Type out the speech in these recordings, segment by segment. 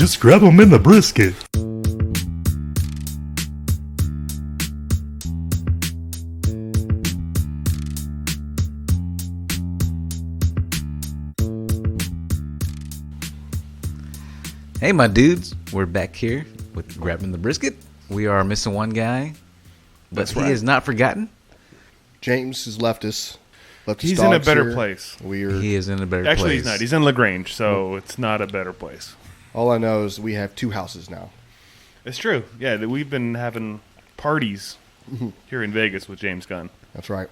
Just grab them in the brisket. Hey, my dudes. We're back here with Grabbing the Brisket. We are missing one guy, but That's he right. is not forgotten. James has left us. He's in a better place. He is in a better place. Actually, he's not. He's in LaGrange, so it's not a better place. All I know is we have 2 houses now. It's true. Yeah, we've been having parties here in Vegas with James Gunn. That's right.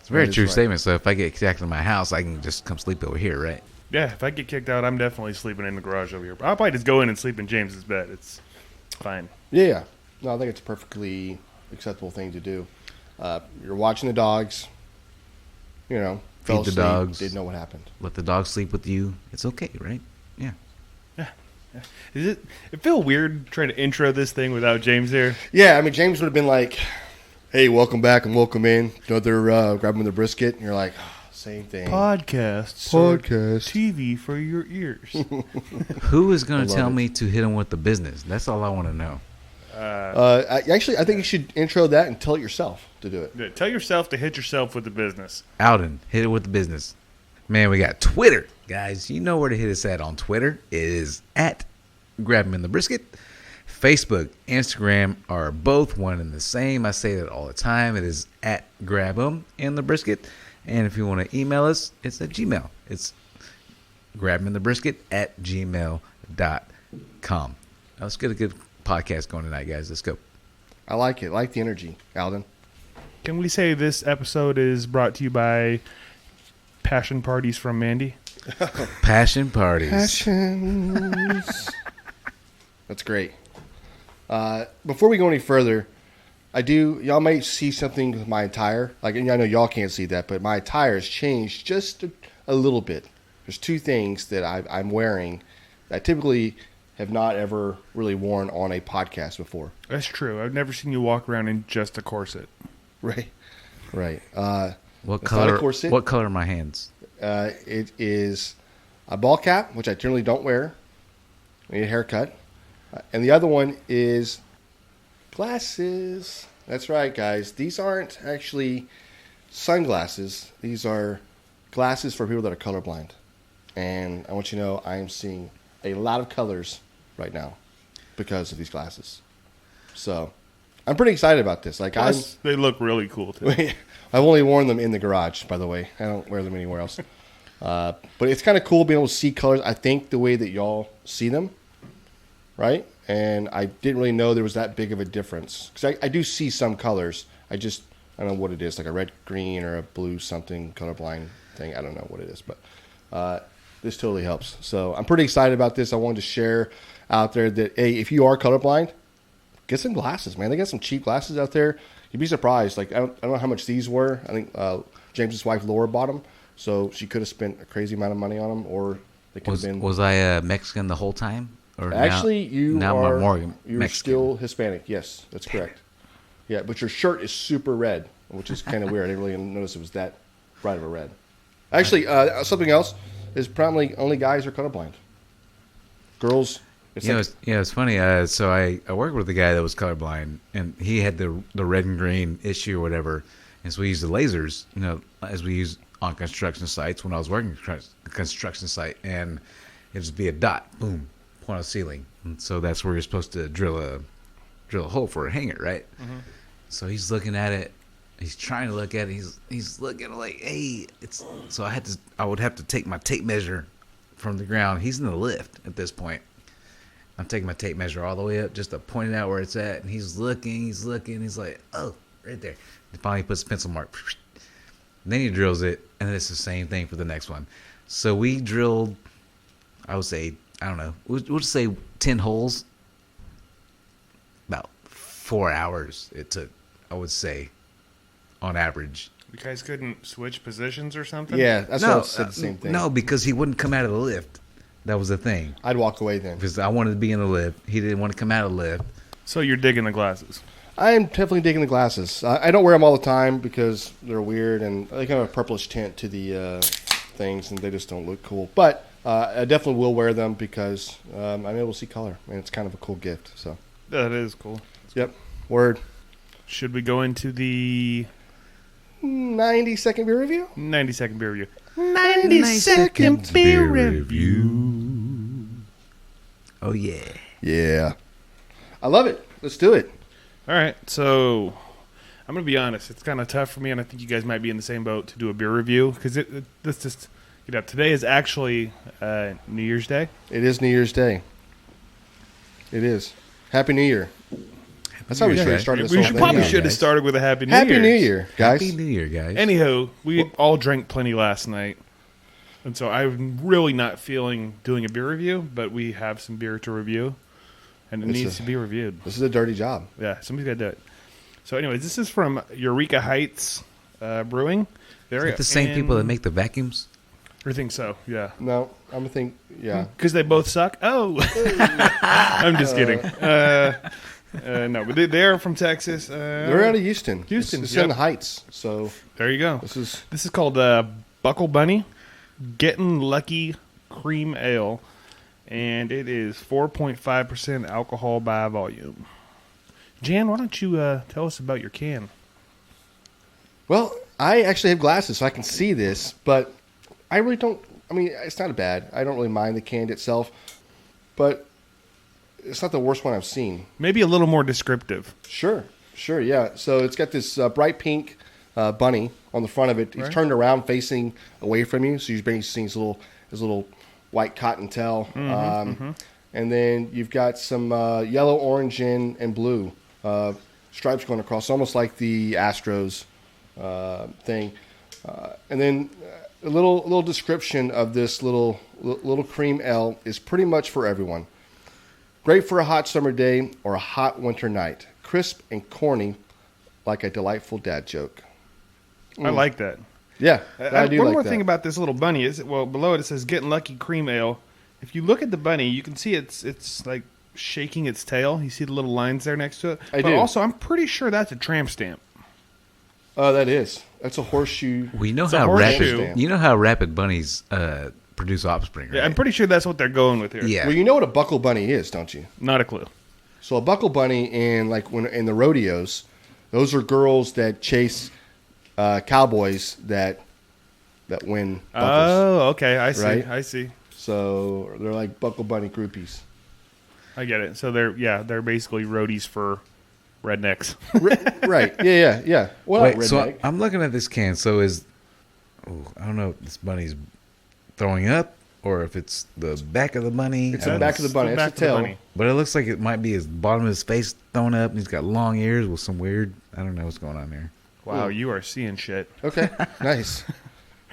It's a very That is true right. statement. So if I get kicked out of my house, I can just come sleep over here, right? Yeah, if I get kicked out, I'm definitely sleeping in the garage over here. I'll probably just go in and sleep in James's bed. It's fine. Yeah. No, I think it's a perfectly acceptable thing to do. You're watching the dogs. You know, fell Feed the asleep, dogs. Didn't know what happened. Let the dog sleep with you. It's okay, right? Yeah. It feel weird trying to intro this thing without James here? Yeah, I mean, James would have been like, "Hey, welcome back and welcome in. Another Grabbing the Brisket." And you're like, same thing. Podcasts. Podcast. TV for your ears. Who is going I to love tell it. me to hit him with the business? That's all I want to know. I think you should intro that and tell it yourself to do it. Yeah, tell yourself to hit yourself with the business. Alden, hit it with the business. Man, we got Twitter. Guys, you know where to hit us at on Twitter. It is at Grab 'em in the Brisket. Facebook, Instagram are both one and the same. I say that all the time. It is at Grab 'em in the Brisket. And if you want to email us, it's at Gmail. It's grabinthebrisket@gmail.com. Now, let's get a good podcast going tonight, guys. Let's go. I like it. I like the energy, Alden. Can we say this episode is brought to you by Passion Parties from Mandy? Passion parties. Passions. That's great. Before we go any further, y'all might see something with my attire. Like, and I know y'all can't see that, but my attire has changed just a little bit. There's 2 things that I'm wearing that I typically have not ever really worn on a podcast before. That's true. I've never seen you walk around in just a corset. Right. What It's not a color? corset. What color are my hands? It is a ball cap, which I generally don't wear. I need a haircut. And the other one is glasses. That's right, guys. These aren't actually sunglasses. These are glasses for people that are colorblind. And I want you to know I am seeing a lot of colors right now because of these glasses. So I'm pretty excited about this. Like, Plus, they look really cool, too. I've only worn them in the garage, by the way. I don't wear them anywhere else. But it's kind of cool being able to see colors. I think the way that y'all see them, right? And I didn't really know there was that big of a difference. Because I do see some colors. I don't know what it is, like a red, green, or a blue something colorblind thing. I don't know what it is. But this totally helps. So I'm pretty excited about this. I wanted to share out there that, hey, if you are colorblind, get some glasses, man. They got some cheap glasses out there. You'd be surprised. Like, I don't know how much these were. I think James's wife Laura bought them, so she could have spent a crazy amount of money on them, or they could have been. Was I Mexican the whole time? Or Actually, now are I'm more you're Mexican. still Hispanic. Yes, that's correct. Yeah, but your shirt is super red, which is kind of weird. I didn't really notice it was that bright of a red. Actually, something else is probably only guys are colorblind. Girls. It's funny. So I worked with a guy that was colorblind, and he had the red and green issue or whatever. And so we used the lasers, as we use on construction sites when I was working a construction site, and it'd just be a dot, boom, point on the ceiling. And so that's where you're supposed to drill a hole for a hanger, right? Mm-hmm. So he's looking at it. He's trying to look at it. He's looking like, hey, it's. So I would have to take my tape measure from the ground. He's in the lift at this point. I'm taking my tape measure all the way up just to point it out where it's at. And he's looking. He's like, oh, right there. And finally he puts a pencil mark. And then he drills it. And then it's the same thing for the next one. So we drilled, I would say, I don't know, we'll just say 10 holes. About 4 hours it took, I would say, on average. You guys couldn't switch positions or something? Yeah, that's what I said the same thing. No, because he wouldn't come out of the lift. That was the thing. I'd walk away then. Because I wanted to be in the lift. He didn't want to come out of the lift. So you're digging the glasses? I'm definitely digging the glasses. I don't wear them all the time because they're weird and they kind of a purplish tint to the things, and they just don't look cool. But I definitely will wear them because I'm able to see color, and it's kind of a cool gift. So That is cool. yep, word. Should we go into the 90-second beer review. 90-second beer review? 90-second beer review. Oh, yeah. Yeah, I love it. Let's do it. All right, so I'm going to be honest. It's kind of tough for me, and I think you guys might be in the same boat to do a beer review because this just, today is actually New Year's Day. It is New Year's Day. It is. Happy New Year. That's how we should have started this We whole should thing probably out, should have guys. started with a Happy New Happy Year's. New Year, guys. Happy New Year, guys. Anyhow, we all drank plenty last night, and so I'm really not feeling doing a beer review, but we have some beer to review, and it needs to be reviewed. This is a dirty job. Yeah, somebody's got to do it. So anyways, this is from Eureka Heights Brewing. Is it the same people that make the vacuums? I think so, yeah. No, I'm gonna think. Yeah, Because they both suck? Oh! I'm just kidding. No, but they're from Texas. they're out of Houston. Houston, It's yep. in the Heights. So There you go. this is This is called Buckle Bunny Getting Lucky Cream Ale, and it is 4.5% alcohol by volume. Jan, why don't you tell us about your can? well. I actually have glasses, so I can see this, but I really don't. I mean, it's not bad. I don't really mind the can itself, but it's not the worst one I've seen. Maybe a little more descriptive. Sure, yeah. So it's got this bright pink bunny on the front of it. He's Right. turned around, facing away from you, so you're basically seeing his little white cotton tail. And then you've got some yellow, orange, and blue stripes going across, almost like the Astros thing. And then a little description of this little cream ale is pretty much for everyone. Great for a hot summer day or a hot winter night. Crisp and corny, like a delightful dad joke. I like that. Yeah, I do One like more that. thing about this little bunny is, well, below it says "Getting Lucky Cream Ale." If you look at the bunny, you can see it's like shaking its tail. You see the little lines there next to it. I but do. also, I'm pretty sure that's a tramp stamp. Oh, that's a horseshoe. We know It's a how horseshoe. rapid. You know how rapid bunnies produce offspring, right? Yeah, I'm pretty sure that's what they're going with here. Yeah. Well, you know what a buckle bunny is, don't you? Not a clue. So a buckle bunny when in the rodeos, those are girls that chase cowboys that win buckles. Oh, okay. I see. Right? I see. So they're like buckle bunny groupies. I get it. So they're basically roadies for rednecks. Right? Yeah. Well, Wait, not so redneck. I'm looking at this can. So I don't know if this bunny's throwing up or if it's the back of the bunny. It's I the don't back know. of the bunny. Back That's to the the tail. bunny. But it looks like it might be his bottom of his face thrown up, and he's got long ears with some weird. I don't know what's going on there. Wow, you are seeing shit. Okay, nice,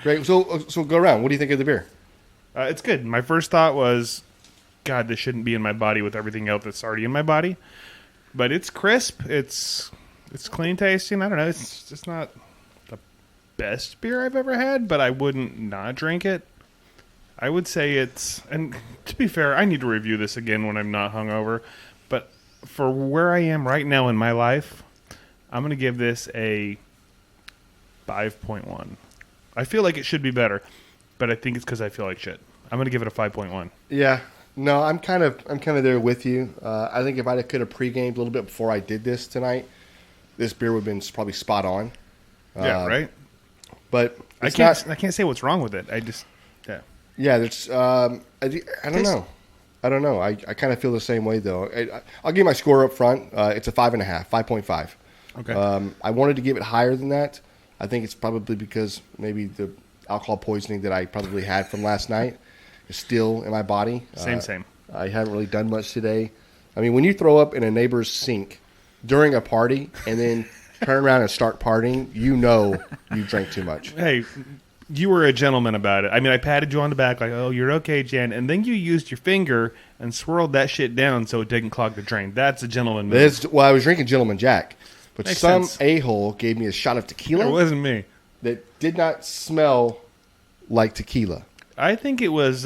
great. So go around. What do you think of the beer? It's good. My first thought was, God, this shouldn't be in my body with everything else that's already in my body. But it's crisp. It's clean tasting. I don't know. It's just not the best beer I've ever had, but I wouldn't not drink it. I would say and to be fair, I need to review this again when I'm not hungover. But for where I am right now in my life, I'm going to give this a 5.1. I feel like it should be better, but I think it's because I feel like shit. I'm going to give it a 5.1. Yeah, no, I'm kind of there with you. I think if I could have pre-gamed a little bit before I did this tonight, this beer would have been probably spot on. Yeah, right? But I it's can't say what's wrong with it. Yeah, there's. I don't know. I kind of feel the same way though. I'll give my score up front. It's a 5.5, 5.5. Okay. I wanted to give it higher than that. I think it's probably because maybe the alcohol poisoning that I probably had from last night is still in my body. Same. I haven't really done much today. I mean, when you throw up in a neighbor's sink during a party and then turn around and start partying, you know you drank too much. Hey, you were a gentleman about it. I mean, I patted you on the back like, oh, you're okay, Jan. And then you used your finger and swirled that shit down so it didn't clog the drain. That's a gentleman move. Well, I was drinking Gentleman Jack, but Makes some sense. a-hole gave me a shot of tequila It wasn't me. that did not smell like tequila. I think it was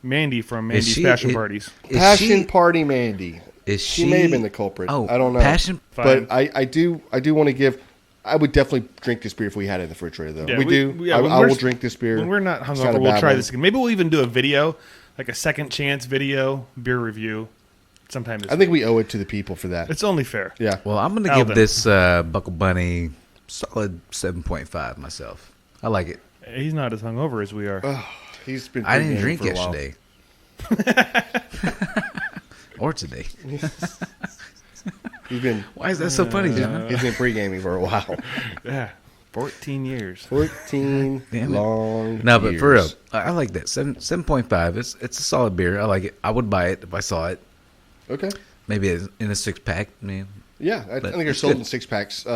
Mandy from Mandy's she- Passion it- Parties. Is Passion she- Party Mandy. Is She may have been the culprit. Oh, I don't know. Passion. But Fine. I do want to give I would definitely drink this beer if we had it in the refrigerator, though. Yeah, we do. yeah, I will drink this beer. When we're not It's hungover, a we'll bad try one. this again. Maybe we'll even do a video, like a second chance video, beer review, sometime this I think we owe it to the people for that. It's only fair. Yeah. Well, I'm going to Alvin. give this Buckle Bunny solid 7.5 myself. I like it. He's not as hungover as we are. He's been. I didn't pre-gaming drink for a while. yesterday. Or today. He's been. Why is that so funny, John? He's been pre-gaming for a while. Yeah, 14 years. 14 Damn it. long. No, but for real, years. I like that. 7.5. It's a solid beer. I like it. I would buy it if I saw it. Okay. Maybe in a 6-pack. I mean, Yeah, I But think they're it's sold good. in 6-packs.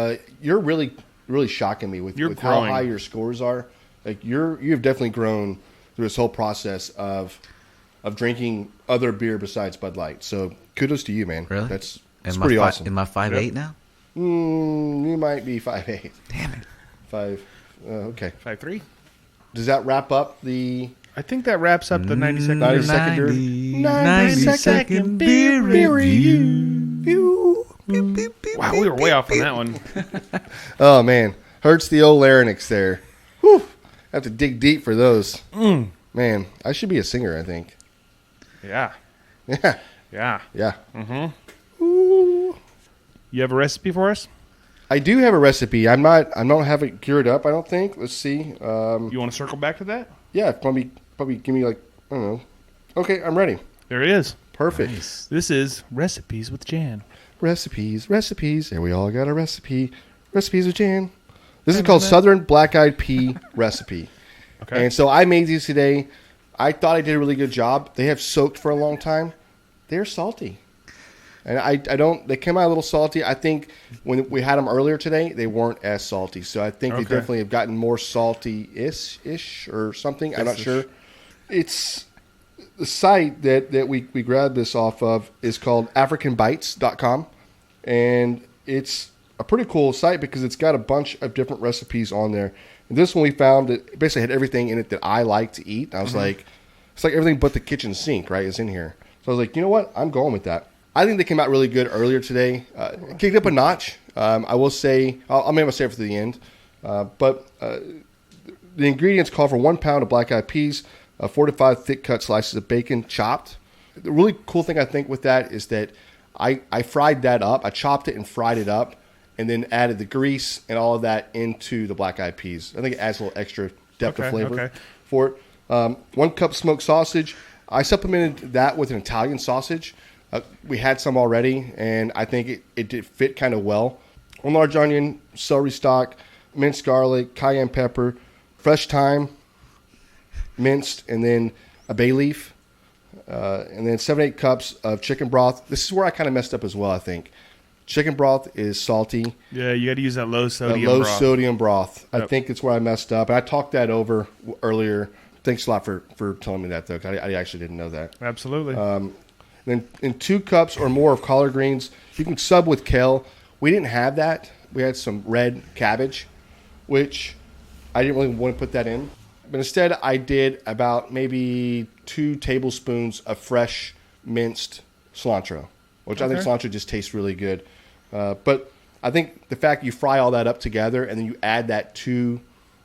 You're really shocking me with You're how growing. high your scores are. Like you've definitely grown through this whole process of drinking other beer besides Bud Light. So kudos to you, man. really? That's Am pretty I awesome. Am I 5'8" Yep. now? You might be 5'8". Damn it. 5. Okay. 5'3". Does that wrap up the? I think that wraps up the 90-second 90-second beer. 90-second beer review. Wow, we were way off on that one. Oh man, hurts the old larynx there. Whew. I have to dig deep for those. Man, I should be a singer. I think. Yeah, Yeah. yeah. Yeah. You have a recipe for us? I do have a recipe. I don't have it geared up. I don't think. Let's see. You want to circle back to that? Yeah, probably give me like I don't know. Okay, I'm ready. There it is. Perfect. Nice. This is Recipes with Jan. Recipes, and we all got a recipe. Recipes with Jan. This is called Southern Black Eyed Pea Recipe. Okay. And so I made these today. I thought I did a really good job. They have soaked for a long time. They're salty. And I don't. They came out a little salty. I think when we had them earlier today, they weren't as salty. So I think they Okay. definitely have gotten more salty-ish or something. I'm not Yes-ish. sure. It's the site that we grabbed this off of is called AfricanBites.com, and it's a pretty cool site because it's got a bunch of different recipes on there. And this one we found that basically had everything in it that I like to eat. I was like, it's like everything but the kitchen sink, right, is in here. So I was like, you know what? I'm going with that. I think they came out really good earlier today. Kicked up a notch. I will say, I'll maybe I'll save it for the end. But the ingredients call for 1 pound of black eyed peas, 4 to 5 thick cut slices of bacon chopped. The really cool thing I think with that is that I fried that up. I chopped it and fried it up and then added the grease and all of that into the black eyed peas. I think it adds a little extra depth of Okay, flavor okay. for it. 1 cup smoked sausage. I supplemented that with an Italian sausage. We had some already, and I think it did fit kind of well. 1 large onion, celery stalk, minced garlic, cayenne pepper, fresh thyme, minced, and then a bay leaf, and then 7-8 cups of chicken broth. This is where I kind of messed up as well, I think. Chicken broth is salty. Yeah, you got to use that low That sodium low broth. sodium broth. I Yep. think it's where I messed up. And I talked that over earlier. Thanks a lot for telling me that, though. 'Cause I actually didn't know that. Absolutely. Then in 2 cups or more of collard greens, you can sub with kale. We didn't have that. We had some red cabbage, which I didn't really want to put that in. But instead, I did about maybe 2 tablespoons of fresh minced cilantro, which I think Okay. cilantro just tastes really good. But I think the fact you fry all that up together and then you add that to,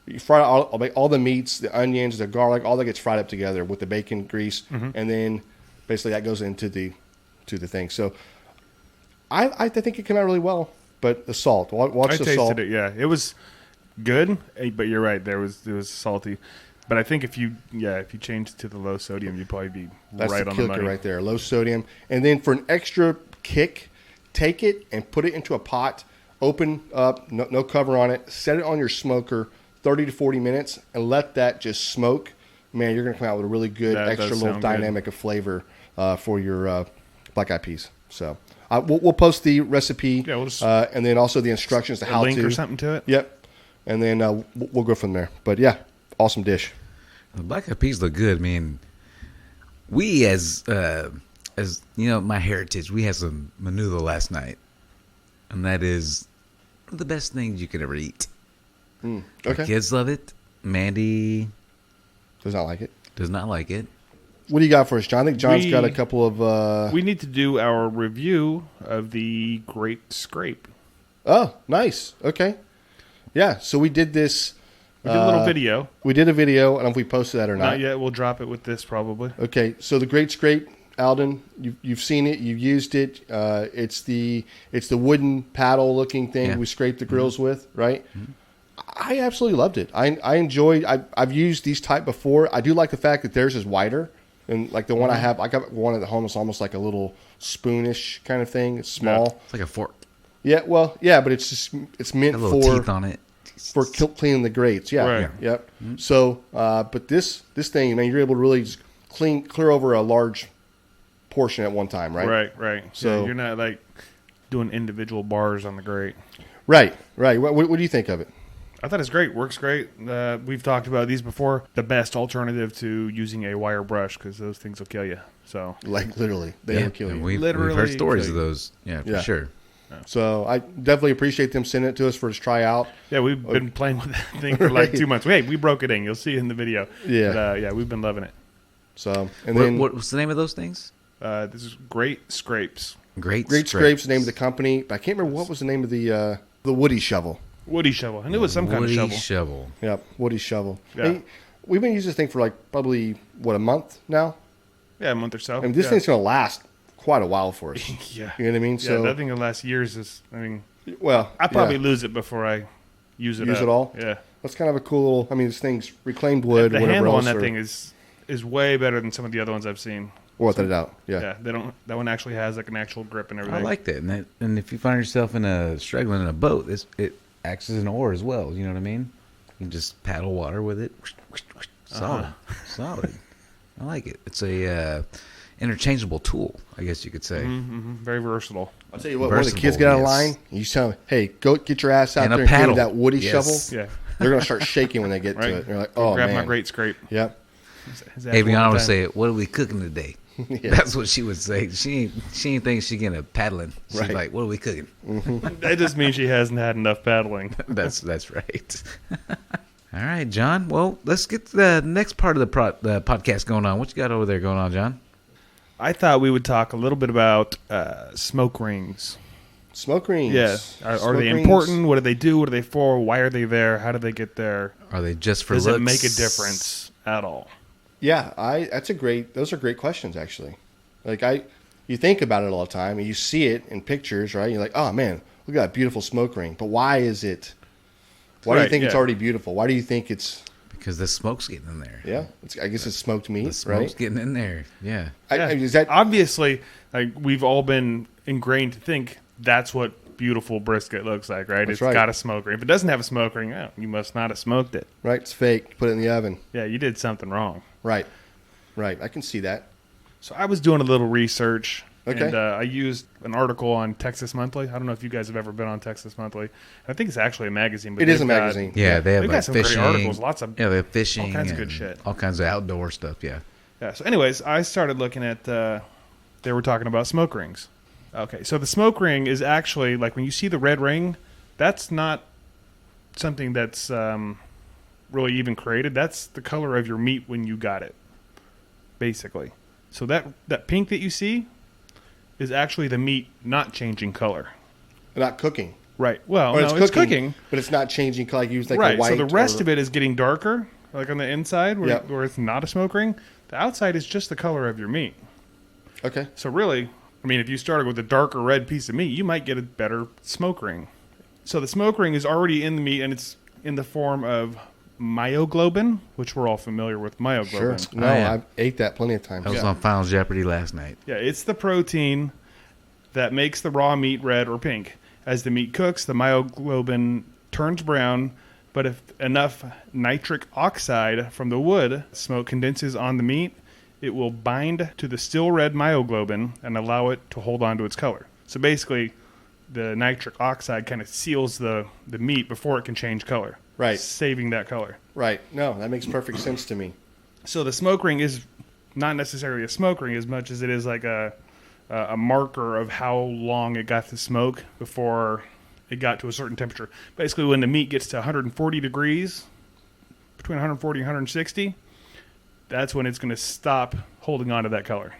you fry all the meats, the onions, the garlic, all that gets fried up together with the bacon grease, and then basically that goes into the thing. So I think it came out really well. But the salt, watch I the tasted salt. it. Yeah, it was good, but you're right. It was salty. But I think if you change it to the low sodium, you'd probably be That's right the on the kicker money. right there. Low sodium. And then for an extra kick, take it and put it into a pot, open up, no cover on it, set it on your smoker 30 to 40 minutes, and let that just smoke. Man, you're going to come out with a really good That extra does little sound good. dynamic of flavor for your black eyed peas. So we'll post the recipe Yeah, we'll just- and then also the instructions to A how link to. or something to it. Yep. And then we'll go from there. But yeah, awesome dish. The black eyed peas look good. I mean, we as you know, my heritage, we had some menudo last night, and that is one of the best things you could ever eat. My Okay. kids love it. Mandy Does not like it. does not like it. What do you got for us, John? I think John's We- got a couple of. We need to do our review of the Great Scrape. Oh, nice. Okay. Yeah, so we did this. We did a little video. We did a video. I don't know if we posted that or not. Not yet. We'll drop it with this probably. Okay, so the Great Scrape, Alden, you've seen it, you've used it. It's the wooden paddle looking thing we scrape the grills with, right? Mm-hmm. I absolutely loved it. I enjoyed. I've used these type before. I do like the fact that theirs is wider, and like the one I have, I got one at home. It's almost like a little spoonish kind of thing. It's small. Yeah. It's like a fork. Yeah, well, yeah, but it's meant for teeth on it. For cleaning the grates. Yeah, right. Yep. Mm-hmm. So, but this thing, you're able to really just clear over a large portion at one time, right? Right. So yeah, you're not like doing individual bars on the grate. Right. What do you think of it? I thought it's great. Works great. We've talked about these before. The best alternative to using a wire brush because those things will kill you. So, like literally, they will kill you. We've heard stories of those. Yeah, for sure. So I definitely appreciate them sending it to us for us to try out. Yeah, we've been playing with that thing for like 2 months. Hey, we broke it in. You'll see it in the video. Yeah. But, we've been loving it. So, and then what's the name of those things? This is Great Scrapes. Great Scrapes, the name of the company. But I can't remember what was the name of the Woody shovel. Woody shovel. I knew it was some kind of shovel. Woody shovel. Yep, Woody shovel. Yeah. Hey, we've been using this thing for like probably, a month now? Yeah, a month or so. And this thing's going to last quite a while for us. Yeah. You know what I mean? Yeah, that thing will last years. Well, I'll probably lose it before I use it. Use it all? Yeah. That's kind of a cool, this thing's reclaimed wood. The whatever handle else, on that thing is way better than some of the other ones I've seen. Without a doubt, Yeah, that one actually has like an actual grip and everything. I like that. And if you find yourself struggling in a boat, it acts as an oar as well. You know what I mean? You can just paddle water with it. Solid. Solid. I like it. It's a interchangeable tool, I guess you could say. Mm-hmm. Very versatile. I'll tell you what, when the kids get out of line, you tell them, hey, go get your ass out and there and paddle. give me that Woody shovel. Yeah. They're going to start shaking when they get to it. They're like, oh, grab man. my Great Scrape. Yep. Aviana would say, what are we cooking today? Yeah. That's what she would say. She ain't think she getting a paddling. She's like, what are we cooking? That just means she hasn't had enough paddling. That's right. All right, John. Well, let's get to the next part of the podcast going on. What you got over there going on, John? I thought we would talk a little bit about smoke rings. Smoke rings. Yeah. Are they important? What do they do? What are they for? Why are they there? How do they get there? Are they just for Does looks? it make a difference at all? Yeah, those are great questions, actually. Like you think about it all the time and you see it in pictures, right? You're like, oh man, look at that beautiful smoke ring. But why is it, do you think it's already beautiful? Why do you think it's? Because the smoke's getting in there. Yeah, I guess it's smoked meat, the smoke's getting in there. Yeah. Is that obviously, like, we've all been ingrained to think that's what beautiful brisket looks like, right? That's It's got a smoke ring. If it doesn't have a smoke ring, you must not have smoked it. right? It's fake. Put it in the oven. Yeah, you did something wrong. Right. I can see that. So I was doing a little research, Okay. and I used an article on Texas Monthly. I don't know if you guys have ever been on Texas Monthly. I think it's actually a magazine. But It is a magazine. Yeah, they have They've like got some fishing. great articles, lots of they have fishing. all kinds of and good shit. All kinds of outdoor stuff, yeah. Yeah. So, anyways, I started looking at. They were talking about smoke rings. Okay, so the smoke ring is actually like when you see the red ring, that's not something that's really even created. That's the color of your meat when you got it, basically. So that pink that you see is actually the meat not changing color. Not cooking. Right. Well, Or no, it's cooking. but it's not changing. Like you like Right. a white. So the rest of it is getting darker, like on the inside, Yep. where it's not a smoke ring. The outside is just the color of your meat. Okay. So really, I mean, if you started with a darker red piece of meat, you might get a better smoke ring. So the smoke ring is already in the meat, and it's in the form of myoglobin, which we're all familiar with Sure. myoglobin. No, yeah. I ate that plenty of times. I was on Final Jeopardy last night. Yeah, it's the protein that makes the raw meat red or pink. As the meat cooks, the myoglobin turns brown, but if enough nitric oxide from the wood smoke condenses on the meat, it will bind to the still red myoglobin and allow it to hold on to its color. So basically, the nitric oxide kind of seals the meat before it can change color. Right. Saving that color. Right. No, that makes perfect sense to me. So the smoke ring is not necessarily a smoke ring as much as it is like a marker of how long it got to smoke before it got to a certain temperature. Basically, when the meat gets to 140 degrees, between 140 and 160, that's when it's going to stop holding on to that color.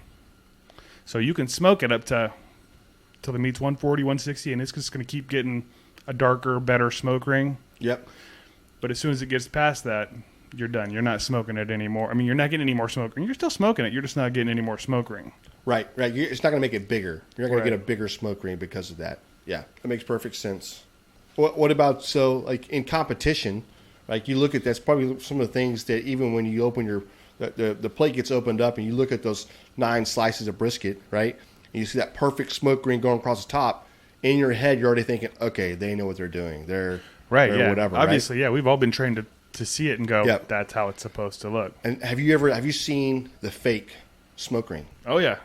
So you can smoke it up to till the meat's 140, 160, and it's just going to keep getting a darker, better smoke ring Yep. But as soon as it gets past that, you're done. You're not smoking it anymore. I mean, you're not getting any more smoke ring. You're still smoking it. You're just not getting any more smoke ring. Right. It's not going to make it bigger. You're not going Right. to get a bigger smoke ring because of that. Yeah, that makes perfect sense. What about, so, like, in competition, like, you look at, that's probably some of the things that even when you open the plate gets opened up and you look at those 9 slices of brisket, right? And you see that perfect smoke ring going across the top. In your head, you're already thinking, okay, they know what they're doing. They're whatever. Obviously, right? yeah. We've all been trained to see it and go, Yep. that's how it's supposed to look. And have you seen the fake smoke ring? Oh, yeah.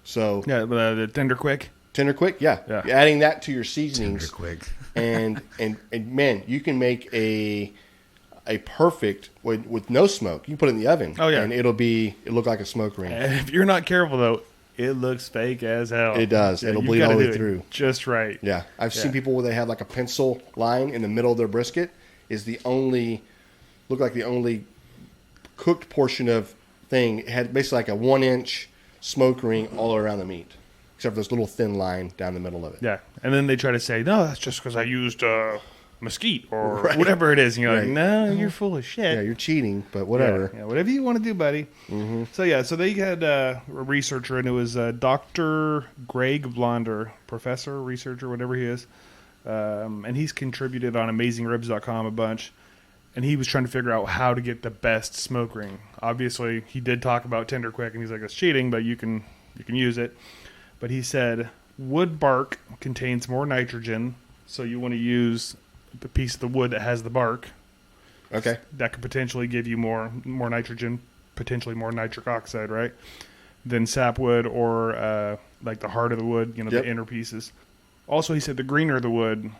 So Yeah, the Tender Quick. Tender Quick, yeah. Yeah. You're adding that to your seasonings. Tender quick. and man, you can make a perfect with no smoke. You can put it in the oven. Oh, yeah. And it'll look like a smoke ring. And if you're not careful, though, it looks fake as hell. It does. It'll you've bleed gotta all the do way it through. just right. Yeah, I've seen Yeah. people where they have like a pencil line in the middle of their brisket is the only cooked portion of thing. It had basically like a 1-inch smoke ring all around the meat, except for this little thin line down the middle of it. Yeah, and then they try to say, no, that's just because I used mesquite or Right. whatever it is. And you're Right. like, no, you're full of shit. Yeah, you're cheating, but whatever. Yeah, whatever you want to do, buddy. Mm-hmm. So they had a researcher, and it was Dr. Greg Blonder, professor, researcher, whatever he is. And he's contributed on AmazingRibs.com a bunch. And he was trying to figure out how to get the best smoke ring. Obviously, he did talk about Tender Quick, and he's like, it's cheating, but you can use it. But he said wood bark contains more nitrogen, so you want to use the piece of the wood that has the bark. Okay. That could potentially give you more nitrogen, potentially more nitric oxide, right? Than sapwood or like the heart of the wood, Yep. the inner pieces. Also, he said the greener the wood,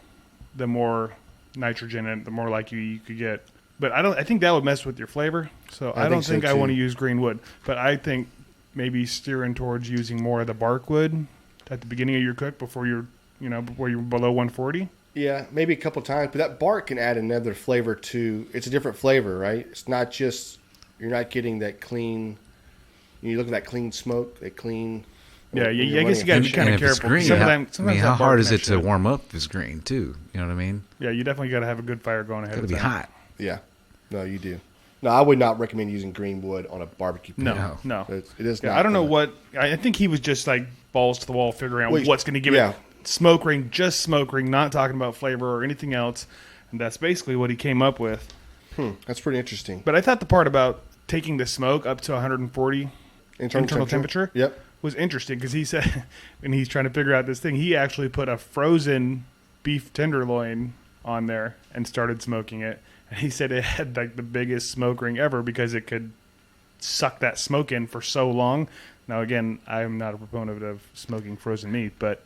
the more nitrogen and the more like you could get. But I think that would mess with your flavor. So I don't think I want to use green wood. But I think maybe steering towards using more of the bark wood at the beginning of your cook before you're below 140. Yeah, maybe a couple times, but that bark can add another flavor to. It's a different flavor, right? It's not just you're not getting that clean. You look at that clean smoke, that clean. Yeah, when I you're guess you got to running- be kind And of if it's careful. green, Sometimes how that hard bark is it makes to warm up if it's green too? You know what I mean? Yeah, you definitely got to have a good fire going ahead. Got to of be time. hot. Yeah, no, you do. No, I would not recommend using green wood on a barbecue pit. No. It is Yeah, not. I don't know gonna- what. I think he was just like balls to the wall, figuring out Well, what's going to give yeah. it smoke ring, just smoke ring, not talking about flavor or anything else. And that's basically what he came up with. That's pretty interesting. But I thought the part about taking the smoke up to 140 internal temperature Yep. was interesting because he said, when he's trying to figure out this thing, he actually put a frozen beef tenderloin on there and started smoking it. And he said it had like the biggest smoke ring ever because it could suck that smoke in for so long. Now, again, I'm not a proponent of smoking frozen meet, but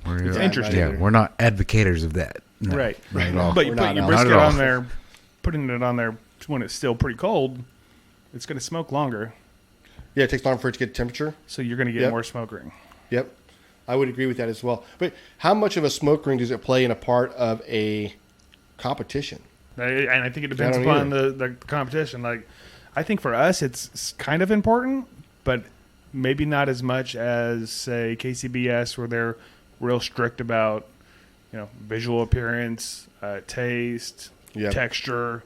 It's interesting. Yeah, we're not advocaators of that. No, right. not at all. But you We're put not, your no. brisket Not at all. on there, putting it on there when it's still pretty cold, it's going to smoke longer. Yeah, it takes longer for it to get temperature. So you're going to get Yep. more smoke ring. Yep. I would agree with that as well. But how much of a smoke ring does it play in a part of a competition? And I think it depends I don't upon the competition. Like, I think for us, it's kind of important, but maybe not as much as, say, KCBS, where they're real strict about, visual appearance, taste, Yep. texture,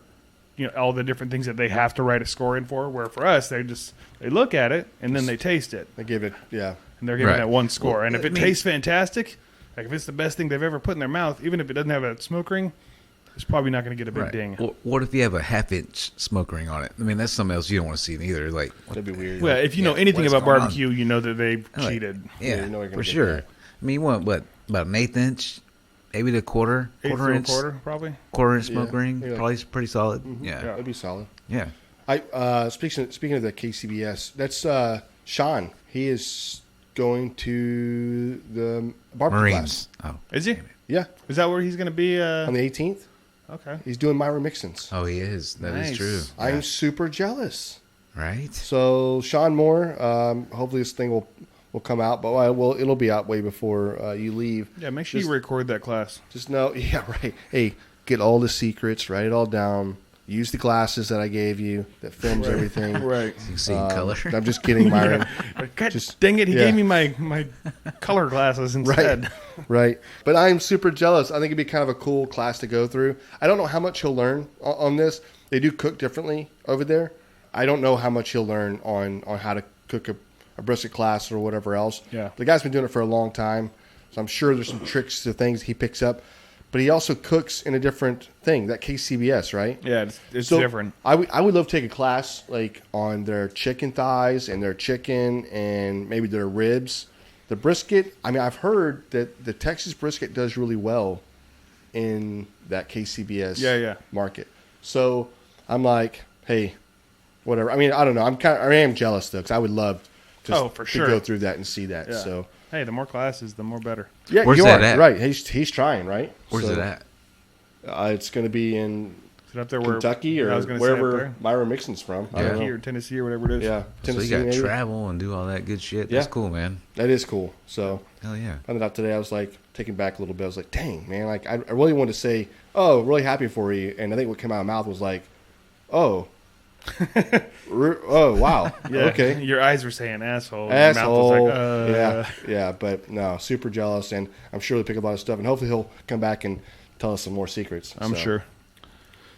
all the different things that they have to write a score in for. Where for us, they look at it and then they taste it, They give it, yeah. and they're giving Right. that one score. Well, And if it tastes fantastic, like if it's the best thing they've ever put in their mouth, even if it doesn't have a smoke ring, it's probably not going to get a big Right. ding. Well, what if you have a half-inch smoke ring on it? I mean, that's something else you don't want to see either. Like, That'd be weird. Well, if you know anything what's about going on? barbecue, you know that they've like, cheated. yeah, you know you're gonna for get sure. that. I mean, you want what, about an eighth inch, maybe the quarter Eighth to a inch, quarter, probably. quarter-inch smoke Yeah. ring, Yeah. probably pretty solid. Yeah, That'd be solid. yeah. Speaking of the KCBS, that's Sean. He is going to the barbecue class. Marines. Oh, Is he? Yeah, Is that where he's going to be? on the 18th. Okay. He's doing my remixins. oh, he is. That is Nice. true. I'm super jealous. Right. So Sean Moore, hopefully this thing will come out, but it'll be out way before you leave. Yeah, make sure Just- you record that class. Just know, yeah, right. Hey, get all the secrets, write it all down. use the glasses that I gave you that films everything. Right. You see in color. I'm just kidding, Myron. God Just- dang it, he yeah. gave me my color glasses instead. Right. But I'm super jealous. I think it'd be kind of a cool class to go through. I don't know how much he'll learn on this. They do cook differently over there. I don't know how much he'll learn on how to cook a brisket class or whatever else. Yeah. The guy's been doing it for a long time, so I'm sure there's some tricks to things he picks up. But he also cooks in a different thing, that KCBS, right? Yeah, it's So different. I would love to take a class like on their chicken thighs and their chicken and maybe their ribs. The brisket, I mean, I've heard that the Texas brisket does really well in that KCBS market. So I'm like, hey, whatever. I mean, I don't know. I am jealous though, because I would love to go through that and see that. Yeah. So Hey, the more classes, the more better. yeah, Where's you that are at? right. He's trying, right? Where's So, it at? It's going to be in Is it up there where Kentucky or I was gonna say up wherever there. Myron Mixon's from. I don't Kentucky know. or Tennessee or whatever it is. Yeah, So Tennessee. you got maybe. travel and do all that good shit. That's Yeah. cool, man. That is cool. So Hell yeah. found it out today. I was like taken back a little bit. I was like, dang, man. Like I really wanted to say, oh, really happy for you. And I think what came out of my mouth was like, oh, oh, wow. Yeah. Okay. Your eyes were saying asshole. and your mouth Asshole. was like, Yeah. But no, super jealous. And I'm sure he'll pick up a lot of stuff. And hopefully he'll come back and tell us some more secrets. I'm So, sure.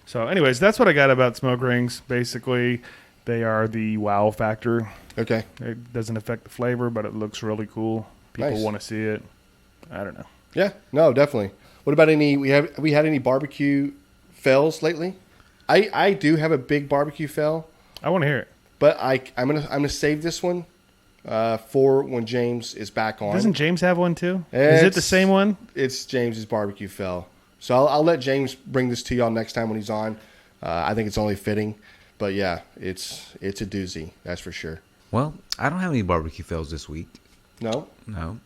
So, anyways, that's what I got about smoke rings. Basically, they are the wow factor. Okay. It doesn't affect the flavor, but it looks really cool. People Nice. want to see it. I don't know. Yeah. No, definitely. What about have we had any barbecue fails lately? I do have a big barbecue fail. I want to hear it. But I'm gonna save this one for when James is back on. Doesn't James have one too? Is it the It's- same one? It's James's barbecue fail. So I'll let James bring this to y'all next time when he's on. I think it's only fitting. But yeah, it's a doozy. That's for sure. Well, I don't have any barbecue fails this week. No, No.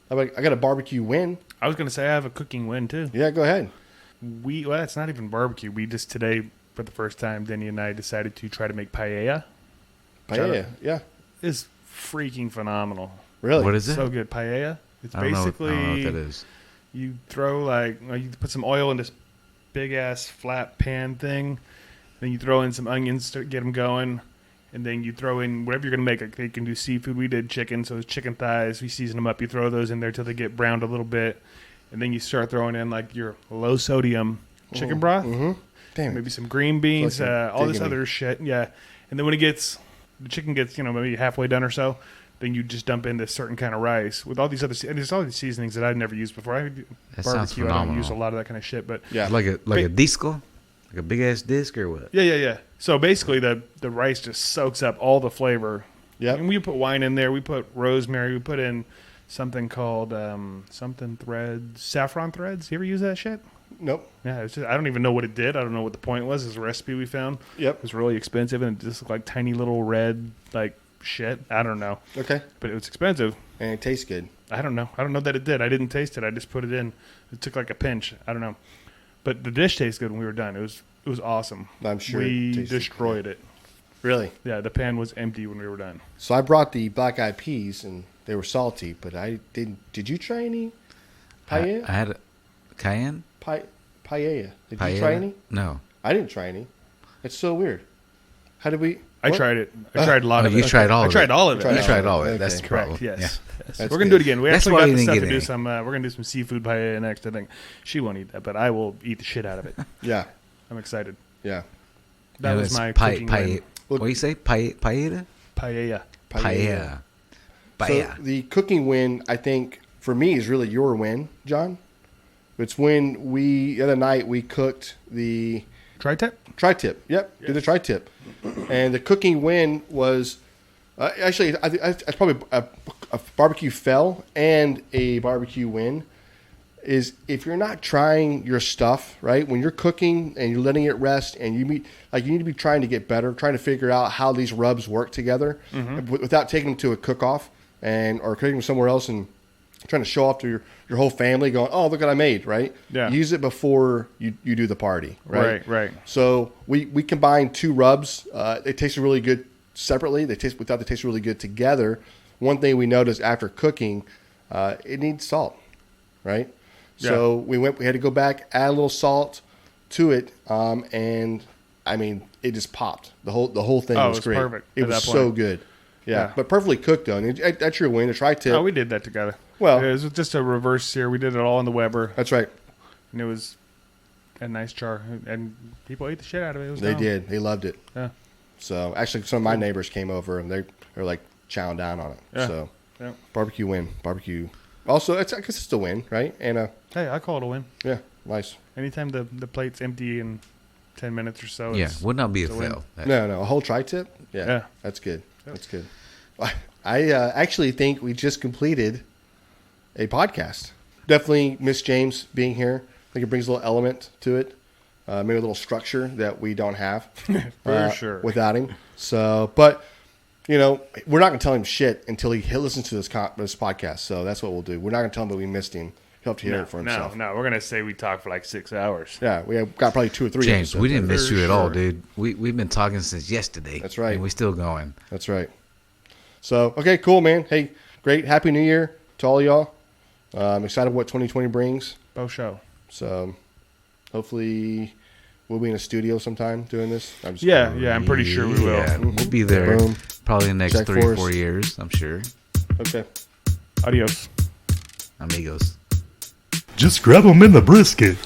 I got a barbecue win. I was going to say I have a cooking win too. Yeah, go ahead. Well, it's not even barbecue. We just today, for the first time, Denny and I decided to try to make paella. Paella. Yeah, It's freaking phenomenal. really. What is it? So good. Paella. It's I don't know basically what that is. you throw you put some oil in this big ass flat pan thing. Then you throw in some onions to get them going. And then you throw in whatever you're going to make. Like, you can do seafood. We did chicken, so it's chicken thighs. We season them up. You throw those in there till they get browned a little bit. And then you start throwing in like your low sodium chicken broth. Mm-hmm. Damn it. Maybe some green beans, It's like all this digging me. other shit. Yeah. And then when the chicken gets, maybe halfway done or so, then you just dump in this certain kind of rice with all these other, and there's all these seasonings that I've never used before. That sounds Barbecue, I don't phenomenal. use a lot of that kind of shit, but Yeah. Like a disco? Like a big ass disc or what? yeah. So basically the rice just soaks up all the flavor. Yep. And we put wine in there. We put rosemary. We put in something called saffron threads. You ever use that shit? Nope. Yeah, it's just, I don't even know what it did. I don't know what the point was. It's a recipe we found. Yep. It was really expensive, and it just looked like tiny little red, shit. I don't know. Okay. But it was expensive. And it tastes good. I don't know. I don't know that it did. I didn't taste it. I just put it in. It took like a pinch. I don't know. But the dish tastes good when we were done. It was awesome. I'm sure We it tasted destroyed it. Really. Yeah, the pan was empty when we were done. So I brought the black eyed peas, and they were salty, but I didn't. Did you try any paella? I had a cayenne. Paella. Did Paella? you try any? No. I didn't try any. It's so weird. How did we? I what? tried it. I tried a lot Oh, of you it. tried all I of tried it. all of it. Tried You tried all of Okay. it. That's the Correct. problem. Yes. Yeah. Yes. That's We're gonna do it good. again. We That's actually why got we the didn't stuff get to do any. some. We're gonna do some seafood paella next. I think she won't eat that, but I will eat the shit out of it. Yeah. I'm excited. Yeah. That Yeah, was it's my cooking win. What do you say? Paella? Paella. Paella. So Paella. the cooking win, I think, for me, is really your win, John. It's when the other night we cooked the Tri-tip? tri-tip. Yep, did the tri-tip. And the cooking win was, actually, it's probably a barbecue fail and a barbecue win. Is if you're not trying your stuff, right? When you're cooking and you're letting it rest and you need to be trying to get better, trying to figure out how these rubs work together without taking them to a cook-off or cooking them somewhere else and trying to show off to your whole family going, oh, look what I made, right? Yeah. Use it before you do the party, right? Right. So we combined two rubs. They tasted really good separately. We thought they tasted really good together. One thing we noticed after cooking, it needs salt, right? Yeah. So we had to go back, add a little salt to it, and I mean, it just popped. The whole thing Oh, it was was great. perfect It at was that so point. good. Yeah, Yeah. but perfectly cooked though. And that's your win. A tri-tip. Oh, we did that together. Well- it was just a reverse sear. We did it all in the Weber, That's right. and it was a nice char. And people ate the shit out of it. It was They dumb. did. They loved it. Yeah. So actually, some of my neighbors came over and they're like chowing down on it. Yeah. So Yeah. barbecue win. Barbecue. Also, I guess it's a win, right? And Hey, I call it a win. yeah, nice. Anytime the plate's empty in 10 minutes or so. Yeah, it's- would not be a it's a win. fail. No, a whole tri-tip. Yeah, Yeah. that's good. That's good. I actually think we just completed a podcast. Definitely miss James being here. I think it brings a little element to it, maybe a little structure that we don't have For sure. without him. So, but you know, we're not going to tell him shit until he listens to this podcast. So that's what we'll do. We're not going to tell him that we missed him. He'll have to hear it for himself. No, we're gonna say we talked for like 6 hours. Yeah, we have got probably 2 or 3. James, episodes. we didn't miss For you at all, sure. dude. We've been talking since yesterday. That's right. And we're still going. That's right. So, okay, cool, man. Hey, great. Happy New Year to all y'all. I'm excited what 2020 brings. Bo show. So, hopefully, we'll be in a studio sometime doing this. I'm just Yeah, I'm pretty sure we will. Yeah, we'll be there Boom. probably in the next Check 3 or force. 4 years, I'm sure. Okay. Adios. Amigos. Just grab them in the brisket.